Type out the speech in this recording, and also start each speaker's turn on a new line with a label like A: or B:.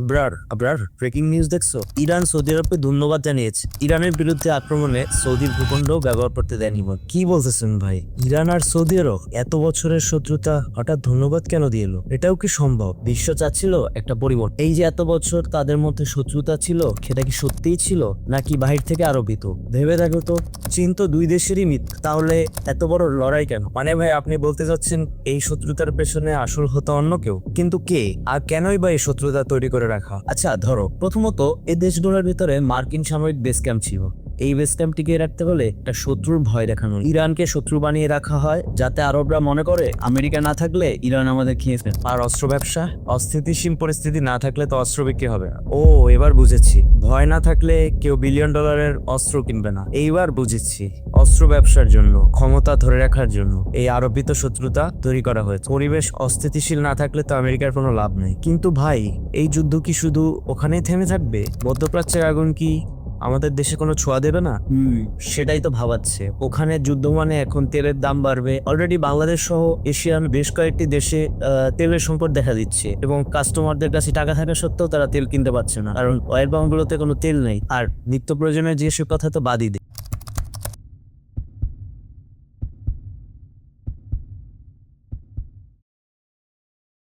A: Brar Brar breaking news দেখছো? Iran Saudi আরবকে ধন্যবাদ জানিয়েছে ইরানের বিরুদ্ধে আক্রমণে সৌদির ভূখণ্ড ব্যবহার করতে দেয়নি বলে। কি বলতেছেন ভাই? ইরান আর সৌদি আরব এত বছরের শত্রুতা হঠাৎ ধন্যবাদ কেন দিয়ে এলো? এটাও কি সম্ভব? বিশ্ব চাচ্ছিল একটা পরিবর্তন। এই যে এত বছর তাদের মধ্যে শত্রুতা ছিল, সেটা কি সত্যিই ছিল নাকি বাহির থেকে আরোপিত? ভেবে দেখো তো, চীন তো দুই দেশেরই মিত্র, তাহলে এত বড় লড়াই কেন? মানে ভাই, আপনি বলতে চাচ্ছেন এই শত্রুতার পেছনে আসল হতো অন্য কেউ? কিন্তু কে আর কেনই বা এই শত্রুতা তৈরি করে রাখা? আচ্ছা ধরো, প্রথমত এই দেশগুলোর ভিতরে মার্কিন সামরিক বেস ক্যাম্প ছিল। এই বেস ক্যাম্প টিকিয়ে রাখতে হলে একটা শত্রুর ভয় দেখানো, ইরানকে শত্রু বানিয়ে রাখা হয় যাতে আরবরা মনে করে আমেরিকা না থাকলে ইরান আমাদের খেয়ে ফেলে। আর অস্ত্র ব্যবসা, অস্থিতিশীল পরিস্থিতি না থাকলে তো অস্ত্র বিক্রি হবে না। ও, এবার বুঝেছি, ভয় না থাকলে কেউ বিলিয়ন ডলারের অস্ত্র কিনবে না। এইবার বুঝেছি, অস্ত্র ব্যবসার জন্য, ক্ষমতা ধরে রাখার জন্য এই আরোপিত শত্রুতা তৈরি করা হয়েছে। পরিবেশ অস্থিতিশীল না থাকলে তো আমেরিকার কোনো লাভ নেই। কিন্তু ভাই, এই যুদ্ধ কি শুধু ওখানেই থেমে থাকবে? মধ্যপ্রাচ্যের আগুন কি আমাদের দেশে কোনো ছোঁয়া দেবে না? সেটাই তো ভাবাচ্ছে। ওখানে যুদ্ধ মানে এখন তেলের দাম বাড়বে। অলরেডি বাংলাদেশ সহ এশিয়ান বেশ কয়েকটি দেশে তেলের সংকট দেখা দিচ্ছে, এবং কাস্টমারদের কাছে টাকা থাকা সত্ত্বেও তারা তেল কিনতে পারছে না, কারণ অয়েল পাম্পগুলোতে কোনো তেল নেই। আর নিত্য প্রয়োজনীয় যেসব কথা তো বাদই দিই।